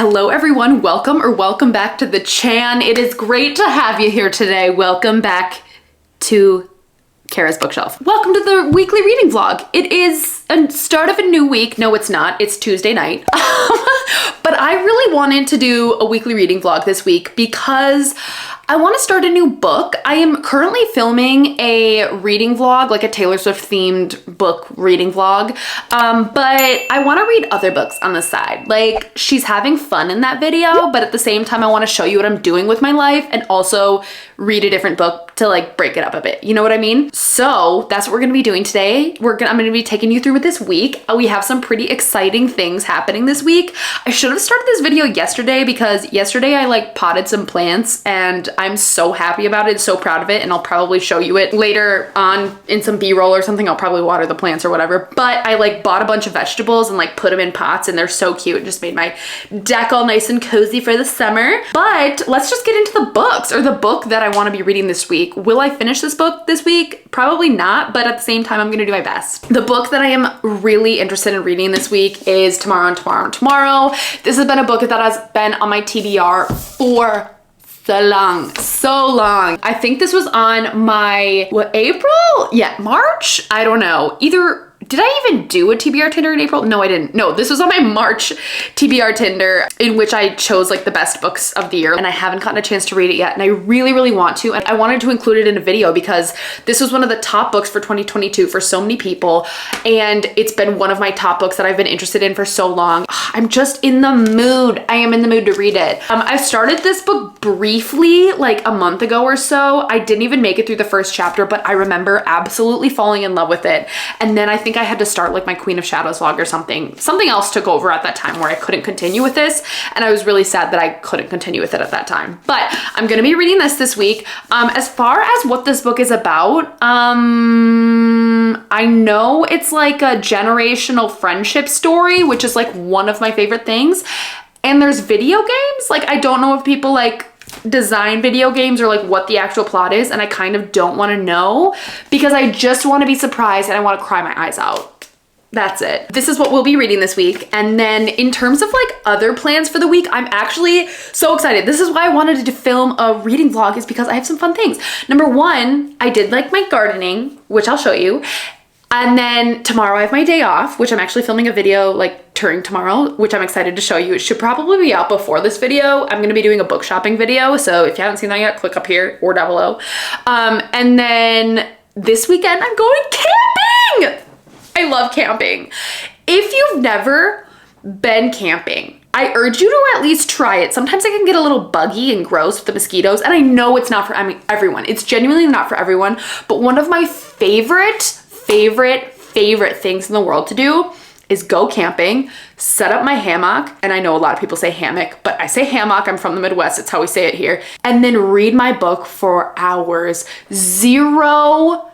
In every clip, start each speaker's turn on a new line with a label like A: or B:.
A: Hello everyone, welcome back to the Chan. It is great to have you here today. Welcome back to Kara's Bookshelf. Welcome to the weekly reading vlog. It is a start of a new week. No, it's not. It's Tuesday night. But I really wanted to do a weekly reading vlog this week because I want to start a new book. I am currently filming a reading vlog, like a Taylor Swift themed book reading vlog. But I want to read other books on the side. Like, she's having fun in that video, but at the same time, I want to show you what I'm doing with my life and also read a different book to like break it up a bit. You know what I mean? So that's what we're going to be doing today. I'm going to be taking you through it this week. We have some pretty exciting things happening this week. I should have started this video yesterday because yesterday I like potted some plants and I'm so happy about it, so proud of it, and I'll probably show you it later on in some B-roll or something. I'll probably water the plants or whatever. But I like bought a bunch of vegetables and like put them in pots and they're so cute. It just made my deck all nice and cozy for the summer. But let's just get into the books, or the book that I want to be reading this week. Will I finish this book this week? Probably not, but at the same time, I'm gonna do my best. The book that I am really interested in reading this week is Tomorrow and Tomorrow and Tomorrow. This has been a book that has been on my TBR for so long. I think this was on my, April? Yeah, March? I don't know. Did I even do a TBR Tinder in April? No, I didn't. No, this was on my March TBR Tinder in which I chose like the best books of the year, and I haven't gotten a chance to read it yet, and I really, really want to. And I wanted to include it in a video because this was one of the top books for 2022 for so many people, and it's been one of my top books that I've been interested in for so long. I'm just in the mood. I am in the mood to read it. I started this book briefly like a month ago or so. I didn't even make it through the first chapter, but I remember absolutely falling in love with it. And then I think I had to start like my Queen of Shadows vlog or something. Something else took over at that time where I couldn't continue with this, and I was really sad that I couldn't continue with it at that time. But I'm gonna be reading this week. As far as what this book is about, I know it's like a generational friendship story, which is like one of my favorite things. And there's video games. Like, I don't know if people like design video games or like what the actual plot is, and I kind of don't want to know because I just want to be surprised and I want to cry my eyes out. That's it. This is what we'll be reading this week. And then in terms of like other plans for the week, I'm actually so excited. This is why I wanted to film a reading vlog, is because I have some fun things. Number one, I did like my gardening, which I'll show you. And then tomorrow I have my day off, which I'm actually filming a video like during tomorrow, which I'm excited to show you. It should probably be out before this video. I'm gonna be doing a book shopping video, so if you haven't seen that yet, click up here or down below. And then this weekend I'm going camping! I love camping. If you've never been camping, I urge you to at least try it. Sometimes it can get a little buggy and gross with the mosquitoes, and I know it's not for everyone. It's genuinely not for everyone, but one of my favorite things in the world to do is go camping, set up my hammock, and I know a lot of people say hammock, but I say hammock. I'm from the Midwest, it's how we say it here, and then read my book for hours. Zero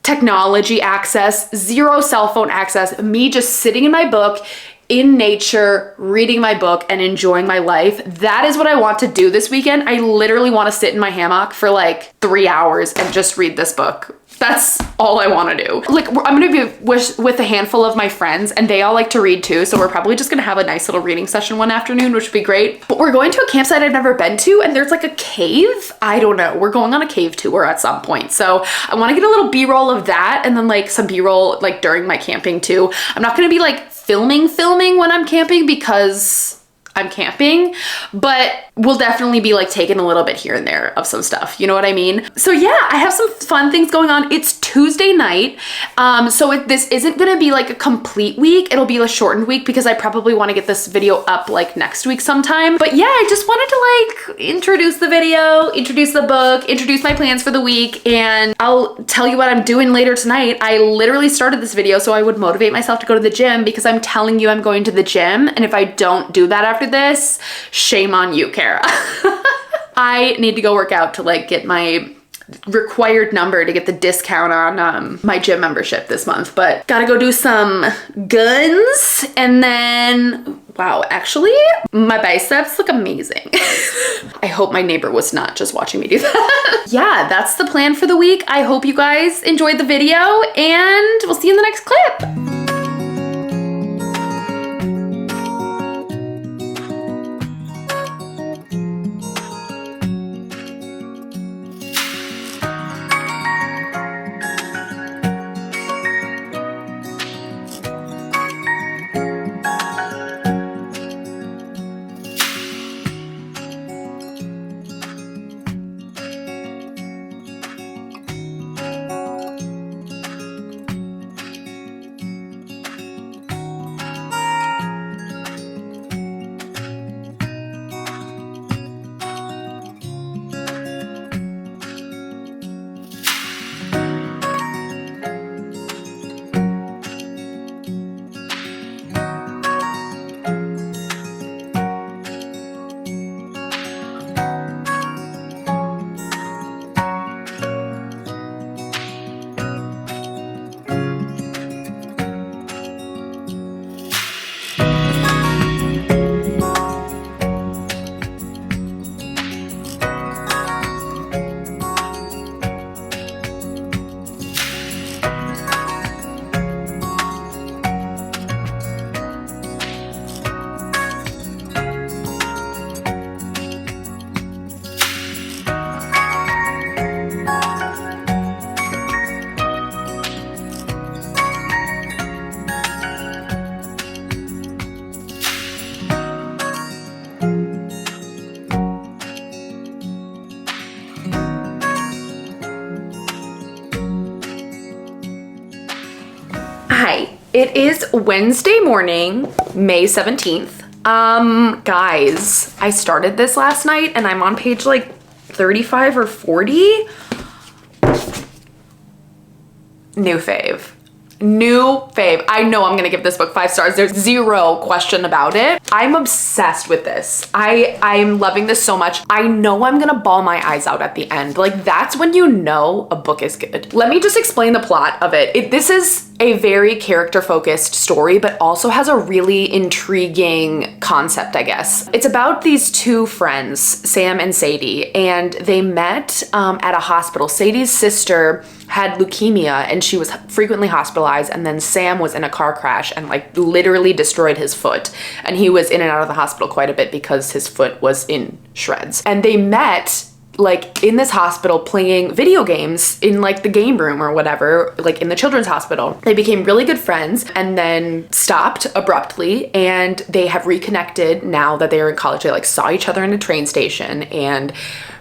A: technology access, zero cell phone access, me just sitting in my book, in nature, reading my book and enjoying my life. That is what I want to do this weekend. I literally want to sit in my hammock for like 3 hours and just read this book. That's all I want to do. Like, I'm gonna be with a handful of my friends, and they all like to read too, so we're probably just gonna have a nice little reading session one afternoon, which would be great. But we're going to a campsite I've never been to, and there's like a cave. I don't know. We're going on a cave tour at some point, so I want to get a little B-roll of that, and then like some B-roll like during my camping too. I'm not gonna be like filming when I'm camping because I'm camping, but we'll definitely be like taking a little bit here and there of some stuff, you know what I mean? So yeah, I have some fun things going on. It's Tuesday night, so this isn't gonna be like a complete week. It'll be a shortened week because I probably want to get this video up like next week sometime. But yeah, I just wanted to like introduce the video, introduce the book, introduce my plans for the week, and I'll tell you what I'm doing later tonight. I literally started this video so I would motivate myself to go to the gym because I'm telling you I'm going to the gym, and if I don't do that after this, shame on you, Kara. I need to go work out to like get my required number to get the discount on my gym membership this month, but gotta go do some guns. And then, wow, actually my biceps look amazing. I hope my neighbor was not just watching me do that. Yeah, that's the plan for the week. I hope you guys enjoyed the video, and we'll see you in the next clip. It is Wednesday morning, May 17th. Guys, I started this last night and I'm on page like 35 or 40. New fave. New fave. I know I'm gonna give this book 5 stars. There's zero question about it. I'm obsessed with this. I'm loving this so much. I know I'm gonna bawl my eyes out at the end. Like, that's when you know a book is good. Let me just explain the plot of it. This is a very character-focused story, but also has a really intriguing concept, I guess. It's about these two friends, Sam and Sadie, and they met at a hospital. Sadie's sister had leukemia and she was frequently hospitalized, and then Sam was in a car crash and like literally destroyed his foot, and he was in and out of the hospital quite a bit because his foot was in shreds. And they met like in this hospital playing video games in like the game room or whatever, like in the children's hospital. They became really good friends and then stopped abruptly, and they have reconnected now that they are in college. They like saw each other in a train station and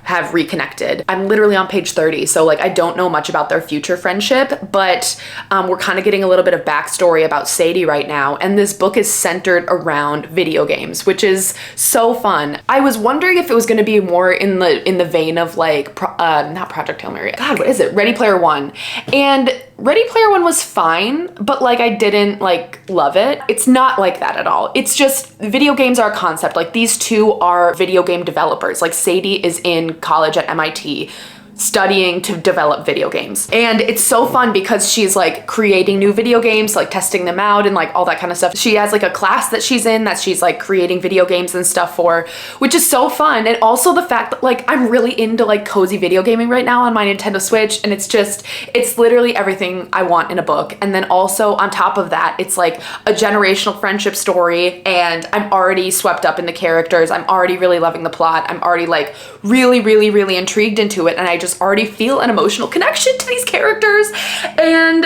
A: have reconnected. I'm literally on page 30, so like I don't know much about their future friendship, but we're kind of getting a little bit of backstory about Sadie right now, and this book is centered around video games, which is so fun. I was wondering if it was going to be more in the vein of like not Project Hail Mary. God, what is it? Ready Player One. And Ready Player One was fine, but like I didn't like love it. It's not like that at all. It's just video games are a concept. Like, these two are video game developers. Like, Sadie is in college at MIT studying to develop video games. And it's so fun because she's like creating new video games, like testing them out and like all that kind of stuff. She has like a class that she's in that she's like creating video games and stuff for, which is so fun. And also the fact that like I'm really into like cozy video gaming right now on my Nintendo Switch, and it's literally everything I want in a book. And then also on top of that, it's like a generational friendship story, and I'm already swept up in the characters. I'm already really loving the plot. I'm already like really intrigued into it, and I just already feel an emotional connection to these characters, and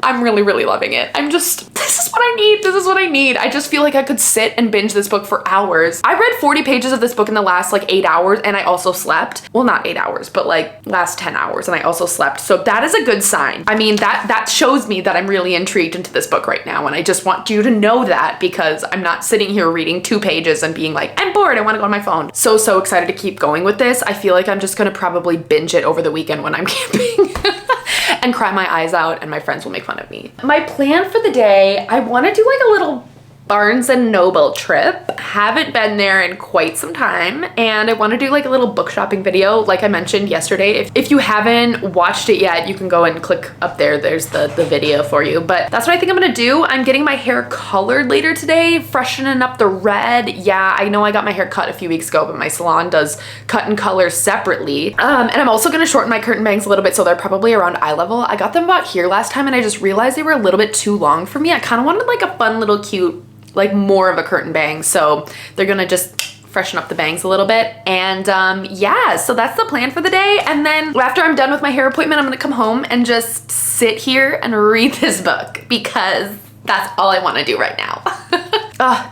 A: I'm really loving it. This is what I need. This is what I need. I just feel like I could sit and binge this book for hours. I read 40 pages of this book in the last like 8 hours, and I also slept. Well, not 8 hours, but like last 10 hours, and I also slept. So that is a good sign. I mean, that shows me that I'm really intrigued into this book right now, and I just want you to know that, because I'm not sitting here reading 2 pages and being like, I'm bored, I want to go on my phone. So excited to keep going with this. I feel like I'm just gonna probably binge it over the weekend when I'm camping. And cry my eyes out, and my friends will make fun of me. My plan for the day, I want to do like a little Barnes and Noble trip. Haven't been there in quite some time, and I want to do like a little book shopping video like I mentioned yesterday. If you haven't watched it yet, you can go and click up there. There's the video for you. But that's what I think I'm gonna do. I'm getting my hair colored later today, freshening up the red. Yeah, I know I got my hair cut a few weeks ago, but my salon does cut and color separately. And I'm also gonna shorten my curtain bangs a little bit, so they're probably around eye level. I got them about here last time, and I just realized they were a little bit too long for me. I kind of wanted like a fun little cute, like more of a curtain bang, so they're gonna just freshen up the bangs a little bit. And yeah, so that's the plan for the day. And then after I'm done with my hair appointment, I'm gonna come home and just sit here and read this book, because that's all I want to do right now.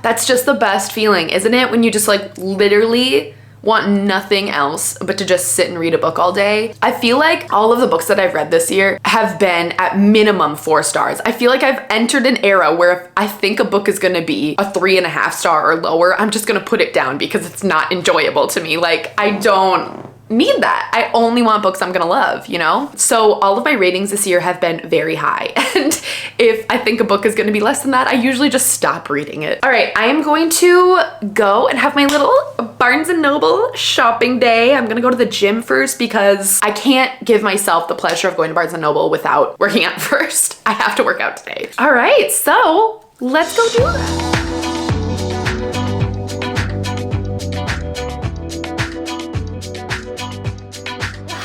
A: That's just the best feeling, isn't it? When you just like literally want nothing else but to just sit and read a book all day. I feel like all of the books that I've read this year have been at minimum 4 stars. I feel like I've entered an era where if I think a book is gonna be a 3.5 star or lower, I'm just gonna put it down because it's not enjoyable to me. Like, I don't need that. I only want books I'm gonna love, you know? So all of my ratings this year have been very high. And if I think a book is gonna be less than that, I usually just stop reading it. All right, I am going to go and have my little Barnes and Noble shopping day. I'm gonna go to the gym first because I can't give myself the pleasure of going to Barnes and Noble without working out first. I have to work out today. All right, so let's go do that.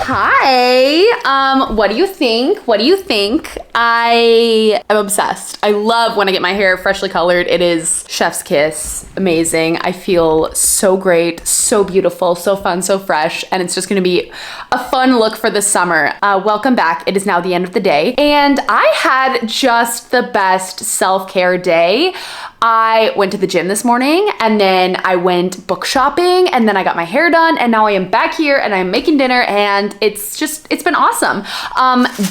A: Hi, what do you think? What do you think? I am obsessed. I love when I get my hair freshly colored. It is chef's kiss, amazing. I feel so great, so beautiful, so fun, so fresh, and it's just gonna be a fun look for the summer. Welcome back. It is now the end of the day, and I had just the best self-care day. I went to the gym this morning, and then I went book shopping, and then I got my hair done, and now I am back here and I'm making dinner, and it's been awesome.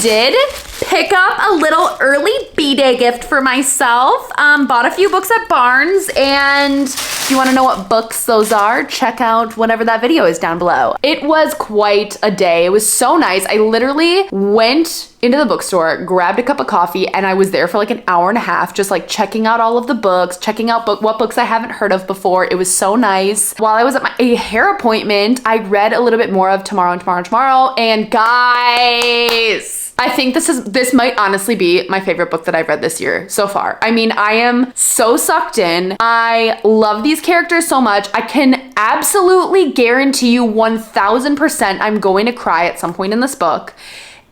A: Did pick up up a little early B-Day gift for myself. Bought a few books at Barnes, and if you want to know what books those are, check out whatever that video is down below. It was quite a day. It was so nice. I literally went into the bookstore, grabbed a cup of coffee, and I was there for like an hour and a half, just like checking out all of the books, checking out what books I haven't heard of before. It was so nice. While I was at my hair appointment, I read a little bit more of Tomorrow and Tomorrow and Tomorrow, and guys, I think this might honestly be my favorite book that I've read this year so far. I mean, I am so sucked in. I love these characters so much. I can absolutely guarantee you 1000% I'm going to cry at some point in this book.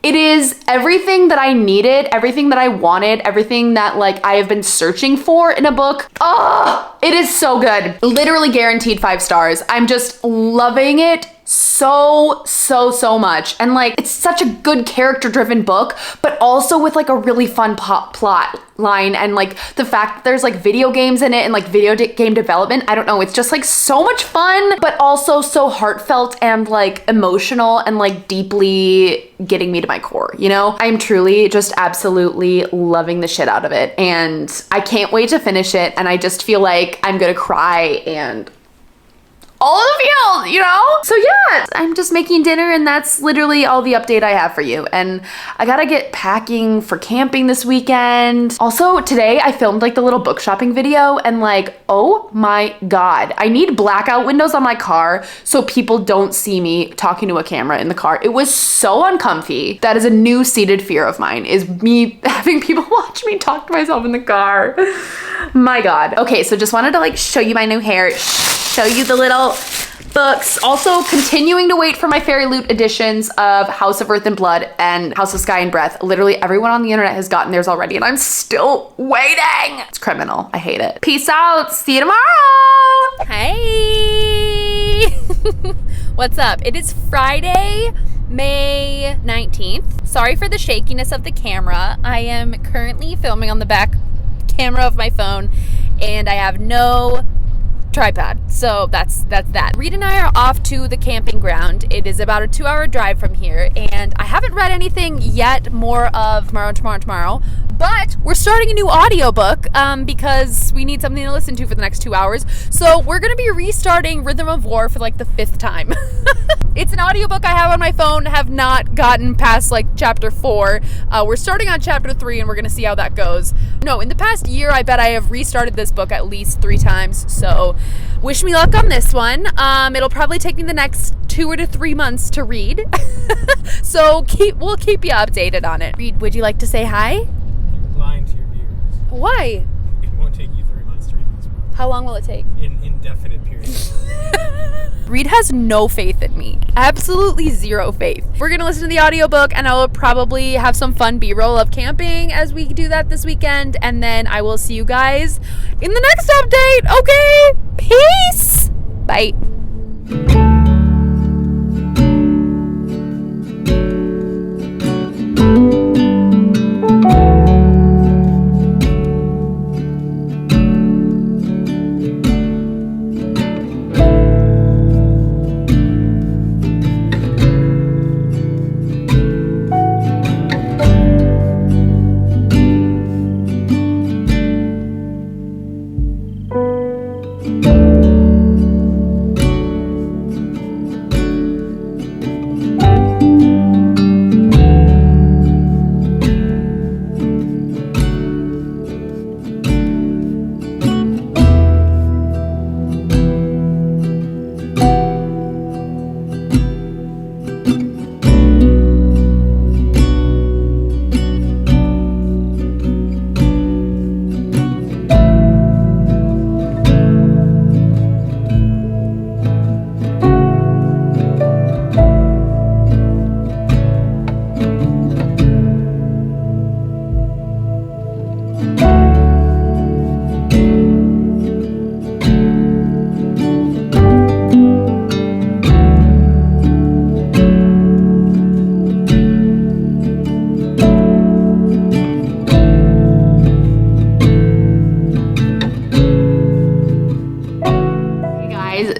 A: It is everything that I needed, everything that I wanted, everything that like I have been searching for in a book. Oh, it is so good. Literally guaranteed 5 stars. I'm just loving it so much. And like, it's such a good character driven book, but also with like a really fun plot line, and like the fact that there's like video games in it and like video game development. I don't know, it's just like so much fun, but also so heartfelt and like emotional and like deeply getting me to my core, you know? I'm truly just absolutely loving the shit out of it, and I can't wait to finish it, and I just feel like I'm gonna cry and all the feels, you know? So yeah, I'm just making dinner, and that's literally all the update I have for you. And I gotta get packing for camping this weekend. Also, today I filmed like the little book shopping video, and like, oh my God, I need blackout windows on my car so people don't see me talking to a camera in the car. It was so uncomfy. That is a new seated fear of mine, is me having people watch me talk to myself in the car. My God. Okay, so just wanted to like show you my new hair, show you the little books. Also continuing to wait for my Fairy Loot editions of House of Earth and Blood and House of Sky and Breath. Literally everyone on the internet has gotten theirs already, and I'm still waiting. It's criminal. I hate it. Peace out. See you tomorrow.
B: Hey. What's up? It is Friday, May 19th. Sorry for the shakiness of the camera. I am currently filming on the back camera of my phone, and I have no tripod, so that's that. Reed and I are off to the camping ground. It is about a 2-hour drive from here, and I haven't read anything yet more of Tomorrow, but we're starting a new audiobook because we need something to listen to for the next 2 hours. So we're gonna be restarting Rhythm of War for like the 5th time. It's an audiobook I have on my phone, have not gotten past like chapter 4. We're starting on chapter 3, and we're gonna see how that goes. No, in the past year, I bet I have restarted this book at least 3 times, so wish me luck on this one. It'll probably take me the next 2 to 3 months to read. So we'll keep you updated on it. Reed, would you like to say hi?
C: You're lying to your viewers.
B: Why?
C: It won't take you 3 months to read this book.
B: How long will it take?
C: In indefinite periods.
B: Reed has no faith in me. Absolutely zero faith. We're gonna listen to the audiobook, and I'll probably have some fun B-roll of camping as we do that this weekend, and then I will see you guys in the next update. Okay, peace. Bye.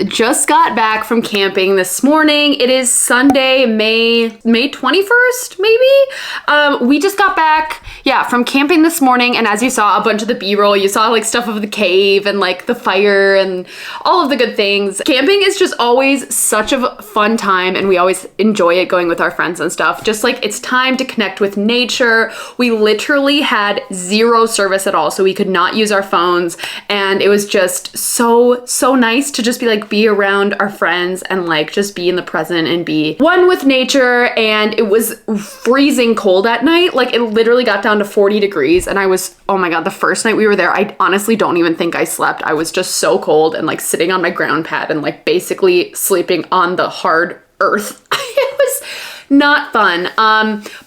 A: Just got back from camping this morning. It is Sunday, May 21st, maybe? We just got back yeah, from camping this morning, and as you saw a bunch of the B-roll, you saw like stuff of the cave and like the fire and all of the good things. Camping is just always such a fun time, and we always enjoy it going with our friends and stuff. Just like it's time to connect with nature. We literally had zero service at all, so we could not use our phones, and it was just so nice to just be around our friends and like just be in the present and be one with nature. And it was freezing cold at night. Like it literally got down to 40 degrees, and I was, oh my god, the first night we were there, I honestly don't even think I slept. I was just so cold and like sitting on my ground pad and like basically sleeping on the hard earth. It was not fun.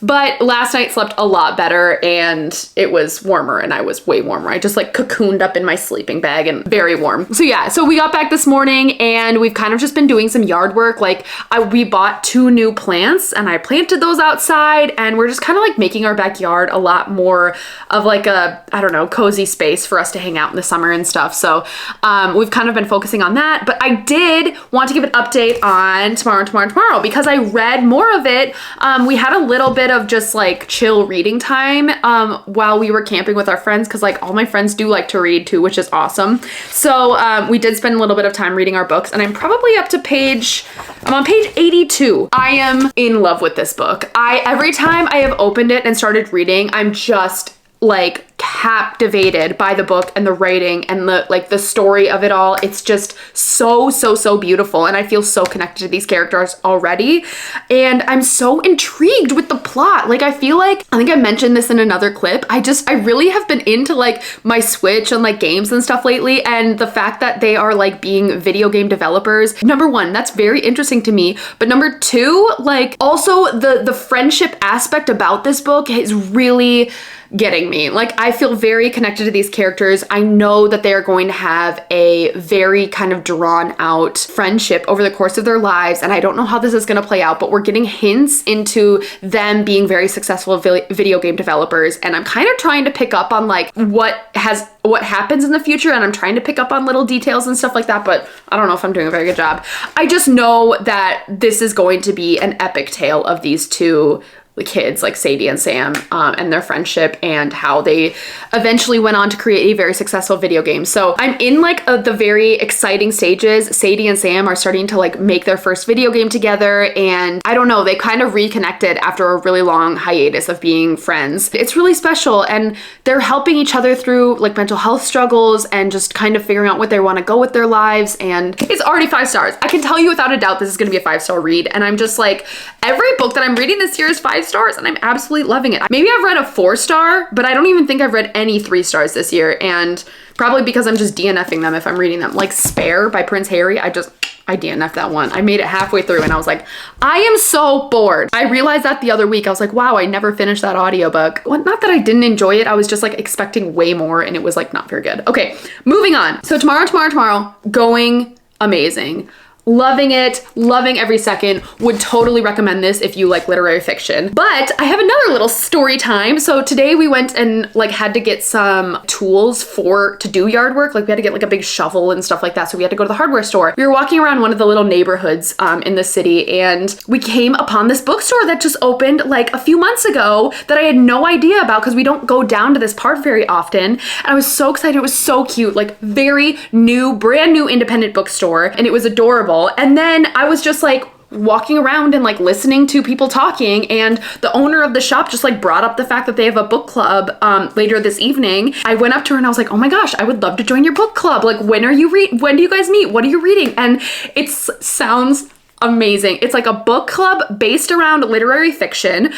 A: But last night slept a lot better, and it was warmer, and I was way warmer. I just like cocooned up in my sleeping bag and very warm. So yeah, so we got back this morning, and we've kind of just been doing some yard work. Like we bought 2 new plants, and I planted those outside, and we're just kind of like making our backyard a lot more of like a, I don't know, cozy space for us to hang out in the summer and stuff. So we've kind of been focusing on that, but I did want to give an update on tomorrow because I read more of it. We had a little bit of just like chill reading time while we were camping with our friends, because like all my friends do like to read too, which is awesome. So we did spend a little bit of time reading our books, and I'm probably up to I'm on page 82. I am in love with this book. Every time I have opened it and started reading, I'm just like captivated by the book and the writing and the story of it all. It's just so beautiful, and I feel so connected to these characters already, and I'm so intrigued with the plot. Like I think I mentioned this in another clip, I really have been into like my Switch and like games and stuff lately, and the fact that they are like being video game developers, number one, that's very interesting to me, but number two, like also the friendship aspect about this book is really getting me. Like I feel very connected to these characters. I know that they are going to have a very kind of drawn out friendship over the course of their lives, and I don't know how this is going to play out, but we're getting hints into them being very successful video game developers, and I'm kind of trying to pick up on like what happens in the future, and I'm trying to pick up on little details and stuff like that, but I don't know if I'm doing a very good job. I just know that this is going to be an epic tale of these two kids, like Sadie and Sam, and their friendship, and how they eventually went on to create a very successful video game. So I'm in like the very exciting stages. Sadie and Sam are starting to like make their first video game together, and I don't know, they kind of reconnected after a really long hiatus of being friends. It's really special, and they're helping each other through like mental health struggles and just kind of figuring out what they want to go with their lives, and it's already 5 stars. I can tell you without a doubt this is going to be a 5-star read, and I'm just like, every book that I'm reading this year is 5 stars, and I'm absolutely loving it. Maybe I've read a 4-star, but I don't even think I've read any 3 stars this year, and probably because I'm just DNFing them if I'm reading them. Like Spare by Prince Harry, I DNF'd that one. I made it halfway through and I was like, I am so bored. I realized that the other week. I was like, wow, I never finished that audiobook. Well, not that I didn't enjoy it. I was just like expecting way more, and it was like not very good. Okay, moving on. So tomorrow, going amazing. Loving it, loving every second. Would totally recommend this if you like literary fiction. But I have another little story time. So today we went and like had to get some tools to do yard work. Like we had to get like a big shovel and stuff like that. So we had to go to the hardware store. We were walking around one of the little neighborhoods in the city, and we came upon this bookstore that just opened like a few months ago that I had no idea about, because we don't go down to this part very often. And I was so excited. It was so cute, like very new, brand new independent bookstore, and it was adorable. And then I was just like walking around and like listening to people talking, and the owner of the shop just like brought up the fact that they have a book club later this evening. I went up to her and I was like, oh my gosh, I would love to join your book club. Like when do you guys meet? What are you reading? And it sounds amazing. It's like a book club based around literary fiction.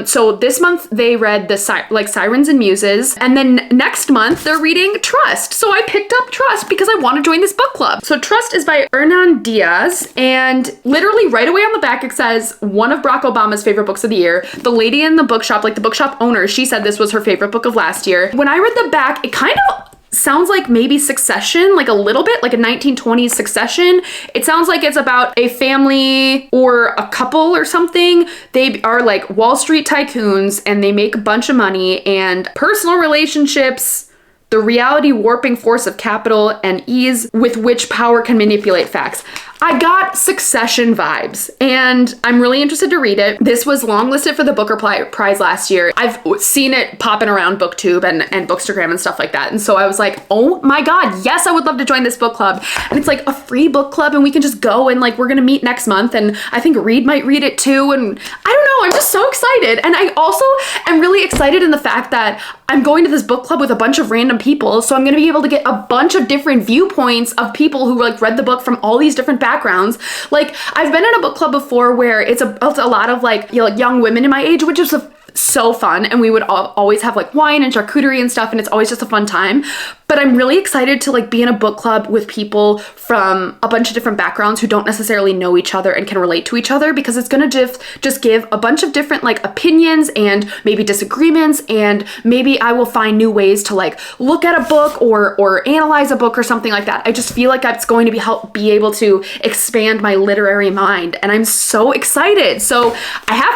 A: So this month they read the Sirens and Muses, and then next month they're reading Trust. So I picked up Trust because I want to join this book club. So Trust is by Hernan Diaz, and literally right away on the back it says one of Barack Obama's favorite books of the year. The lady in the bookshop, like the bookshop owner, she said this was her favorite book of last year. When I read the back, it kind of sounds like maybe Succession, like a little bit like a 1920s Succession. It sounds like it's about a family or a couple or something. They are like Wall Street tycoons, and they make a bunch of money, and personal relationships, the reality warping force of capital, and ease with which power can manipulate facts. I got Succession vibes, and I'm really interested to read it. This was longlisted for the Booker Prize last year. I've seen it popping around BookTube and Bookstagram and stuff like that. And so I was like, oh my God, yes, I would love to join this book club. And it's like a free book club, and we can just go, and like we're gonna meet next month. And I think Reed might read it too. And I don't know, I'm just so excited. And I also am really excited in the fact that I'm going to this book club with a bunch of random people. So I'm gonna be able to get a bunch of different viewpoints of people who like read the book from all these different backgrounds. Like I've been in a book club before where it's a lot of like, you know, like young women in my age, which is so fun, and we would always have like wine and charcuterie and stuff, and it's always just a fun time. But I'm really excited to like be in a book club with people from a bunch of different backgrounds who don't necessarily know each other and can relate to each other, because it's gonna just give a bunch of different like opinions and maybe disagreements, and maybe I will find new ways to like look at a book or analyze a book or something like that. I just feel like that's going to be able to expand my literary mind, and I'm so excited. So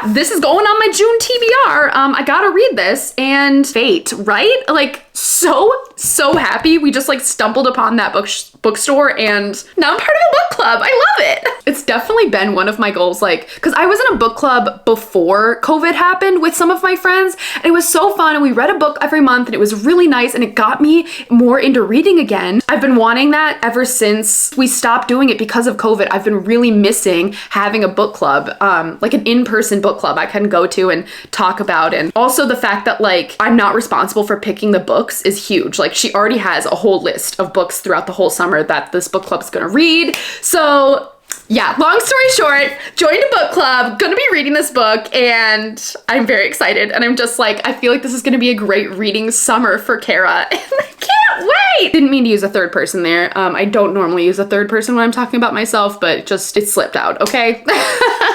A: this is going on my June TBR. I gotta read this, and Fate, right? Like so happy we just like stumbled upon that bookstore, and now I'm part of a book club. I love it. It's definitely been one of my goals, like, because I was in a book club before COVID happened with some of my friends, and it was so fun, and we read a book every month, and it was really nice, and it got me more into reading again. I've been wanting that ever since we stopped doing it because of COVID. I've been really missing having a book club, like an in-person book club I can go to and talk about. And also the fact that like I'm not responsible for picking the books is huge. Like she already has a whole list of books throughout the whole summer that this book club's gonna read. So yeah, long story short, joined a book club, gonna be reading this book, and I'm very excited. And I'm just like, I feel like this is gonna be a great reading summer for Kara, and I can't wait. Didn't mean to use a third person there. I don't normally use a third person when I'm talking about myself, but just, it slipped out, okay?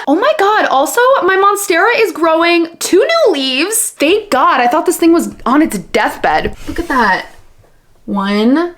A: Oh my God, also my Monstera is growing 2 new leaves. Thank God, I thought this thing was on its deathbed. Look at that. 1,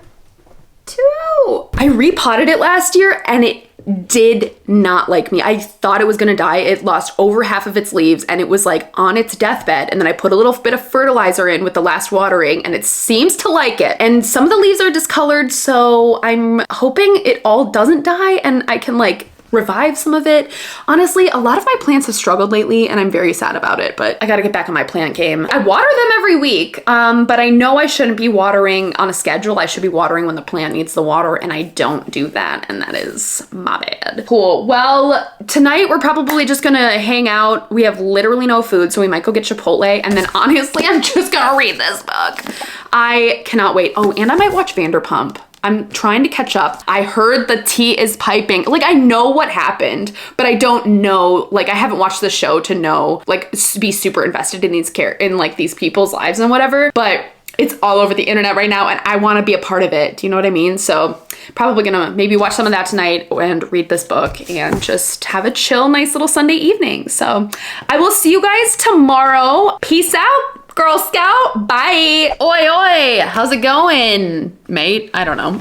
A: 2. I repotted it last year, and it did not like me. I thought it was gonna die. It lost over half of its leaves, and it was like on its deathbed. And then I put a little bit of fertilizer in with the last watering, and it seems to like it. And some of the leaves are discolored, so I'm hoping it all doesn't die and I can like revive some of it. Honestly, a lot of my plants have struggled lately, and I'm very sad about it, but I gotta get back on my plant game. I water them every week, but I know I shouldn't be watering on a schedule. I should be watering when the plant needs the water, and I don't do that, and that is my bad. Cool. Well, tonight we're probably just gonna hang out. We have literally no food, so we might go get Chipotle, and then honestly, I'm just gonna read this book. I cannot wait. Oh, and I might watch Vanderpump. I'm trying to catch up. I heard the tea is piping. Like, I know what happened, but I don't know, like, I haven't watched the show to know, like, be super invested in these people's lives and whatever, but it's all over the internet right now, and I want to be a part of it. Do you know what I mean? So probably gonna maybe watch some of that tonight and read this book and just have a chill, nice little Sunday evening. So I will see you guys tomorrow. Peace out. Girl Scout, bye. Oi, oi, how's it going, mate? I don't know.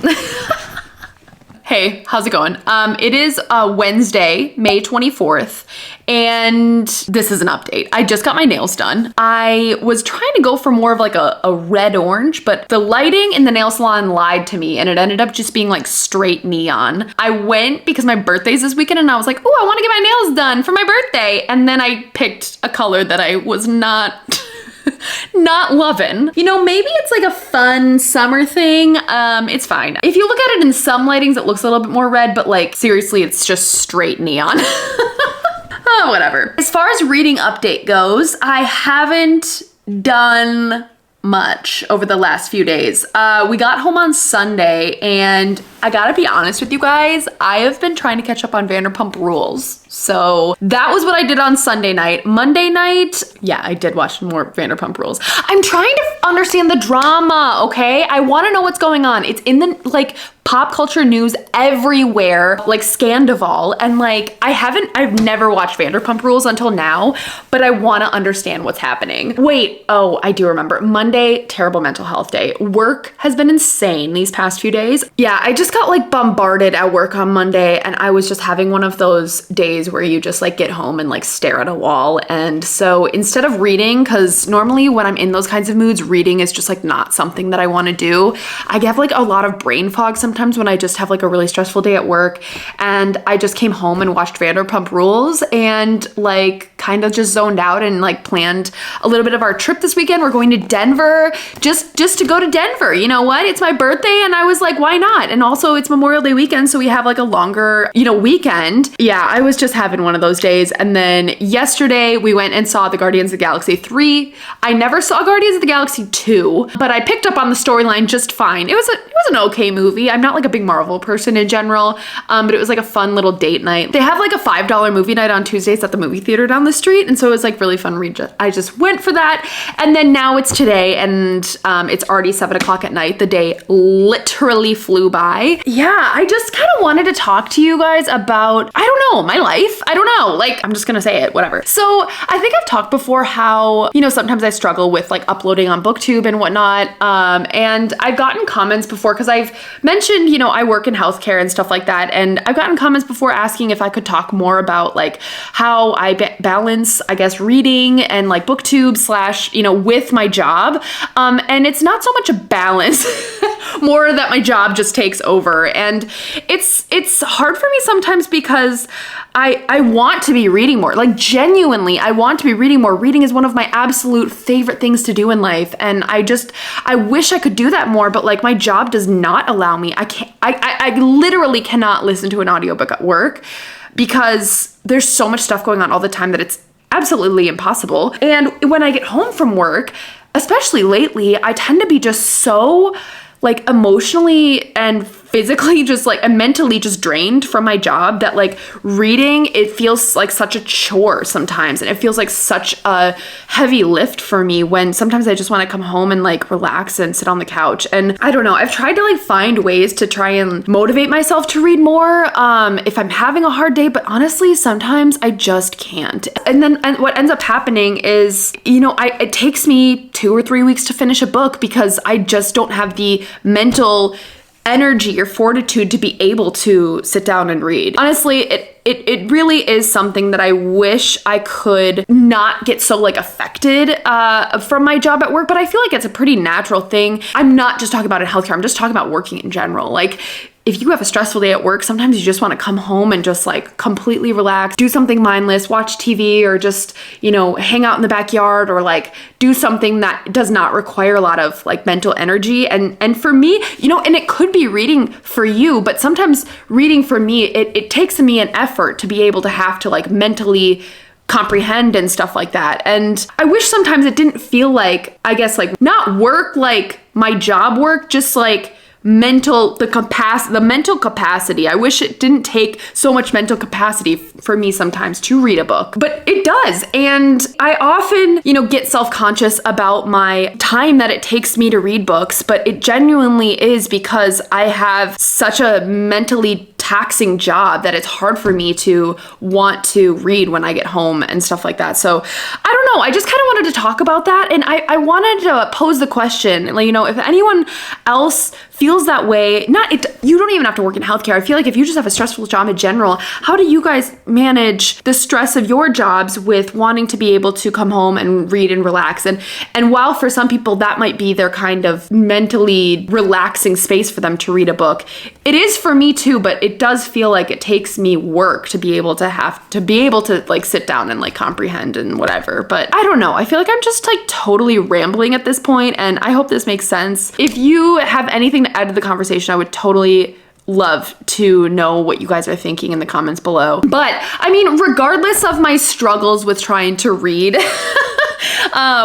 A: Hey, how's it going? It is Wednesday, May 24th, and this is an update. I just got my nails done. I was trying to go for more of like a red-orange, but the lighting in the nail salon lied to me, and it ended up just being like straight neon. I went because my birthday's this weekend, and I was like, oh, I want to get my nails done for my birthday, and then I picked a color that I was not loving. You know, maybe it's like a fun summer thing. It's fine. If you look at it in some lightings, it looks a little bit more red, but like seriously, it's just straight neon. Oh, whatever. As far as reading update goes, I haven't done much over the last few days. We got home on Sunday, and I gotta be honest with you guys, I have been trying to catch up on Vanderpump Rules. So that was what I did on Sunday night. Monday night, yeah, I did watch more Vanderpump Rules. I'm trying to understand the drama, okay? I wanna know what's going on. It's in the, like, pop culture news everywhere, like Scandival, and like I've never watched Vanderpump Rules until now, but I want to understand what's happening. Wait, oh, I do remember. Monday, terrible mental health day. Work has been insane these past few days. Yeah, I just got like bombarded at work on Monday, and I was just having one of those days where you just like get home and like stare at a wall. And so instead of reading, because normally when I'm in those kinds of moods, reading is just like not something that I want to do. I get like a lot of brain fog sometimes when I just have like a really stressful day at work, and I just came home and watched Vanderpump Rules and like kind of just zoned out and like planned a little bit of our trip this weekend. We're going to Denver just to go to Denver. You know what? It's my birthday, and I was like, why not? And also it's Memorial Day weekend, so we have like a longer, weekend. Yeah, I was just having one of those days. And then yesterday we went and saw the Guardians of the Galaxy 3. I never saw Guardians of the Galaxy 2, but I picked up on the storyline just fine. It was an okay movie. I'm not like a big Marvel person in general, but it was like a fun little date night. They have like a $5 movie night on Tuesdays at the movie theater down the street, and so it was like really fun. I just went for that, and then now it's today, and it's already 7 o'clock at night. The day literally flew by. Yeah, I just kind of wanted to talk to you guys about, I don't know, my life. I don't know, like, I'm just gonna say it, whatever. So I think I've talked before how, sometimes I struggle with like uploading on BookTube and whatnot, and I've gotten comments before, because I've mentioned, I work in healthcare and stuff like that, and I've gotten comments before asking if I could talk more about like how I balance, I guess, reading and like BookTube / with my job, and it's not so much a balance, more that my job just takes over, and it's hard for me sometimes because I want to be reading more. Like, genuinely, I want to be reading more. Reading is one of my absolute favorite things to do in life, and I wish I could do that more, but like my job does not allow me. I literally cannot listen to an audiobook at work because there's so much stuff going on all the time that it's absolutely impossible. And when I get home from work, especially lately, I tend to be just so like emotionally and physically just like and mentally just drained from my job that like reading, it feels like such a chore sometimes, and it feels like such a heavy lift for me when sometimes I just want to come home and like relax and sit on the couch. And I don't know, I've tried to like find ways to try and motivate myself to read more if I'm having a hard day, but honestly sometimes I just can't. And then what ends up happening is, it takes me 2 or 3 weeks to finish a book because I just don't have the mental energy or fortitude to be able to sit down and read. Honestly, it really is something that I wish I could not get so like affected from my job at work, but I feel like it's a pretty natural thing. I'm not just talking about in healthcare, I'm just talking about working in general. Like, if you have a stressful day at work, sometimes you just want to come home and just like completely relax, do something mindless, watch TV, or just, hang out in the backyard, or like do something that does not require a lot of like mental energy. And for me, and it could be reading for you, but sometimes reading for me, it takes me an effort to be able to have to like mentally comprehend and stuff like that. And I wish sometimes it didn't feel like, I guess, like not work like my job work, just like the mental capacity. I wish it didn't take so much mental capacity for me sometimes to read a book, but it does. And I often, get self-conscious about my time that it takes me to read books, but it genuinely is because I have such a mentally taxing job that it's hard for me to want to read when I get home and stuff like that. So I don't know, I just kind of wanted to talk about that, and I wanted to pose the question, like, if anyone else feels that way, you don't even have to work in healthcare. I feel like if you just have a stressful job in general, how do you guys manage the stress of your jobs with wanting to be able to come home and read and relax? And while for some people that might be their kind of mentally relaxing space for them to read a book, it is for me too, but it does feel like it takes me work to be able to like sit down and like comprehend and whatever. But I don't know, I feel like I'm just like totally rambling at this point, and I hope this makes sense. If you have anything to add to the conversation, I would totally love to know what you guys are thinking in the comments below. But I mean, regardless of my struggles with trying to read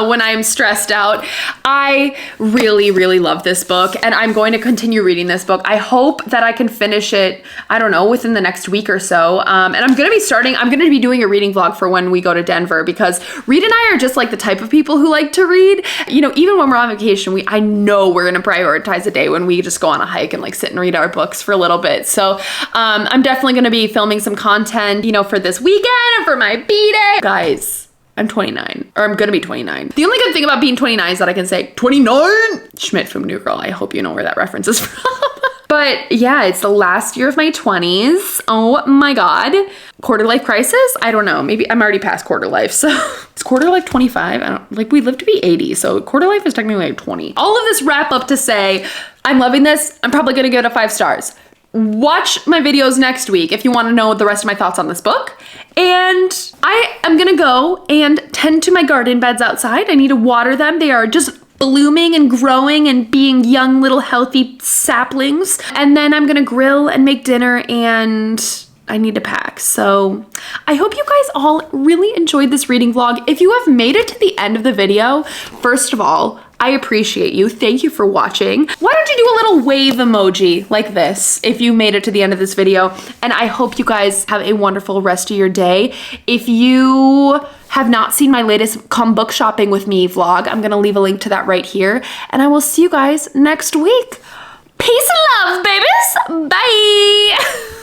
A: when I'm stressed out, I really, really love this book, and I'm going to continue reading this book. I hope that I can finish it, I don't know, within the next week or so. And I'm going to be doing a reading vlog for when we go to Denver, because Reed and I are just like the type of people who like to read. Even when we're on vacation, I know we're going to prioritize a day when we just go on a hike and like sit and read our books for a little bit. So I'm definitely going to be filming some content, for this weekend and for my B-Day. Guys, I'm 29, or I'm gonna be 29. The only good thing about being 29 is that I can say 29 Schmidt from New Girl. I hope you know where that reference is from. But But yeah, it's the last year of my 20s. Oh my God. Quarter life crisis? I don't know. Maybe I'm already past quarter life. So it's quarter life 25. I don't like, we live to be 80. So quarter life is technically like 20. All of this wrap up to say, I'm loving this. I'm probably going to give it a 5 stars. Watch my videos next week if you want to know the rest of my thoughts on this book. And I am going to go and tend to my garden beds outside. I need to water them. They are just blooming and growing and being young little healthy saplings. And then I'm gonna grill and make dinner, and I need to pack. So I hope you guys all really enjoyed this reading vlog. If you have made it to the end of the video, first of all, I appreciate you. Thank you for watching. Why don't you do a little wave emoji like this if you made it to the end of this video? And I hope you guys have a wonderful rest of your day. If you have not seen my latest Come Book Shopping with Me vlog, I'm gonna leave a link to that right here. And I will see you guys next week. Peace and love, babies. Bye.